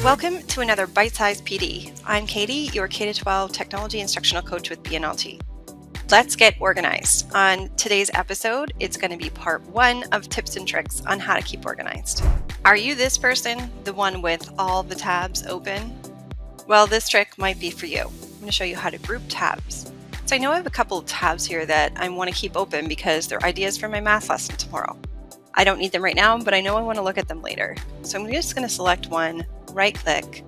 Welcome to another Bite-Sized PD. I'm Katie, your K-12 Technology Instructional Coach with BNLT. Let's get organized. On today's episode, it's going to be part 1 of tips and tricks on how to keep organized. Are you this person, the one with all the tabs open? Well, this trick might be for you. I'm going to show you how to group tabs. So I know I have a couple of tabs here that I want to keep open because they're ideas for my math lesson tomorrow. I don't need them right now, but I know I want to look at them later. So I'm just going to select one, right-click,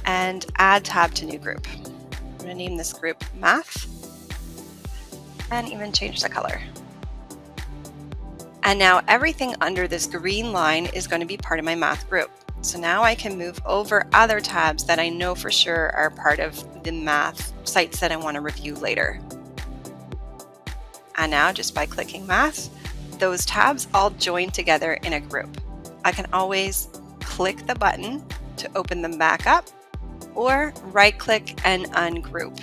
and add tab to new group. I'm going to name this group Math, and even change the color. And now everything under this green line is going to be part of my math group. So now I can move over other tabs that I know for sure are part of the math sites that I want to review later. And now just by clicking Math, those tabs all join together in a group. I can always click the button to open them back up, or right-click and ungroup.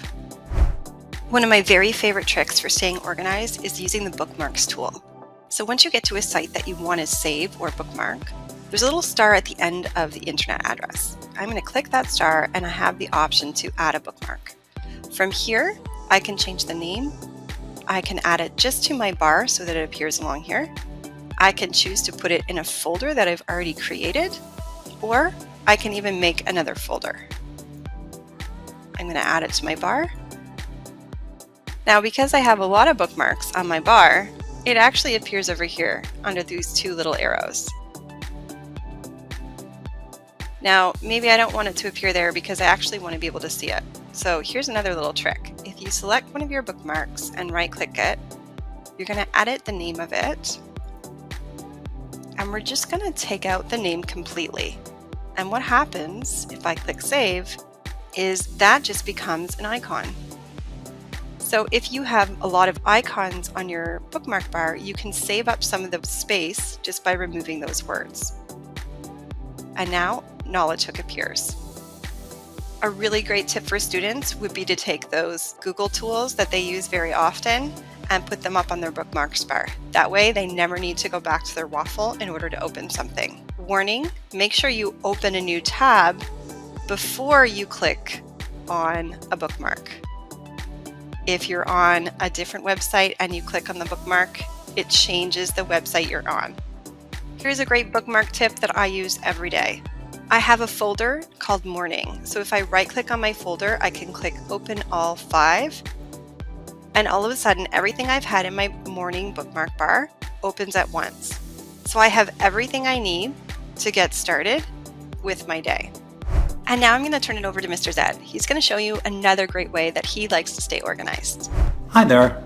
One of my very favorite tricks for staying organized is using the bookmarks tool. So once you get to a site that you want to save or bookmark, there's a little star at the end of the internet address. I'm going to click that star and I have the option to add a bookmark. From here, I can change the name. I can add it just to my bar so that it appears along here. I can choose to put it in a folder that I've already created, or I can even make another folder. I'm going to add it to my bar. Now, because I have a lot of bookmarks on my bar, it actually appears over here under these two little arrows. Now, maybe I don't want it to appear there because I actually want to be able to see it. So here's another little trick. If you select one of your bookmarks and right-click it, you're going to edit the name of it. And we're just going to take out the name completely. And what happens if I click Save is that just becomes an icon. So if you have a lot of icons on your bookmark bar, you can save up some of the space just by removing those words. And now Knowledge Hook appears. A really great tip for students would be to take those Google tools that they use very often and put them up on their bookmarks bar. That way they never need to go back to their waffle in order to open something. Warning, make sure you open a new tab before you click on a bookmark. If you're on a different website and you click on the bookmark, it changes the website you're on. Here's a great bookmark tip that I use every day. I have a folder called Morning. So if I right-click on my folder, I can click Open All 5. And all of a sudden, everything I've had in my morning bookmark bar opens at once. So I have everything I need to get started with my day. And now I'm going to turn it over to Mr. Zed. He's going to show you another great way that he likes to stay organized. Hi there,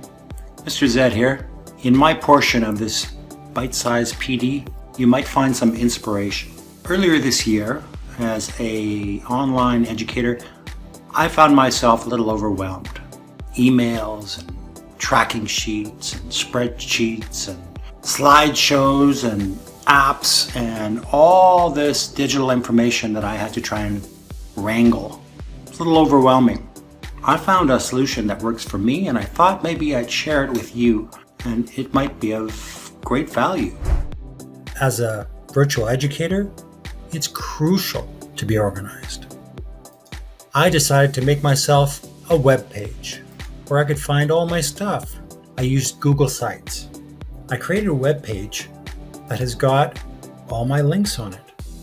Mr. Zed here. In my portion of this bite-sized PD, you might find some inspiration. Earlier this year, as an online educator, I found myself a little overwhelmed. Emails and tracking sheets and spreadsheets and slideshows and apps and all this digital information that I had to try and wrangle. It's a little overwhelming. I found a solution that works for me, and I thought maybe I'd share it with you, and it might be of great value. As a virtual educator, it's crucial to be organized. I decided to make myself a web page where I could find all my stuff. I used Google Sites. I created a web page that has got all my links on it.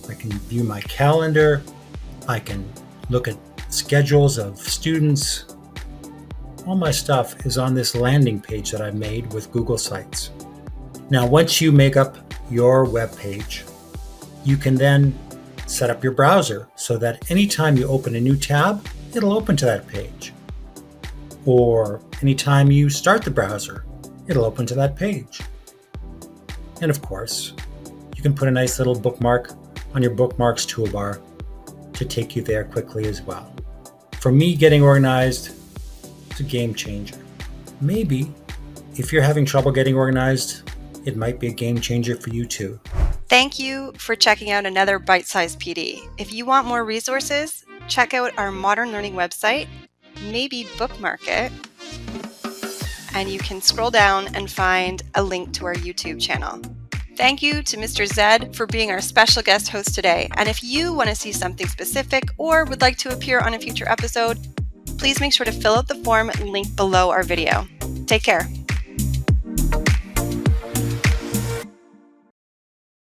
I can view my calendar. I can look at schedules of students. All my stuff is on this landing page that I've made with Google Sites. Now, once you make up your web page, you can then set up your browser so that anytime you open a new tab, it'll open to that page. Or anytime you start the browser, it'll open to that page. And of course, you can put a nice little bookmark on your bookmarks toolbar to take you there quickly as well. For me, getting organized is a game changer. Maybe if you're having trouble getting organized, it might be a game changer for you too. Thank you for checking out another Bite-Sized PD. If you want more resources, check out our Modern Learning website, maybe bookmark it, and you can scroll down and find a link to our YouTube channel. Thank you to Mr. Zed for being our special guest host today. And if you want to see something specific or would like to appear on a future episode, please make sure to fill out the form linked below our video. Take care.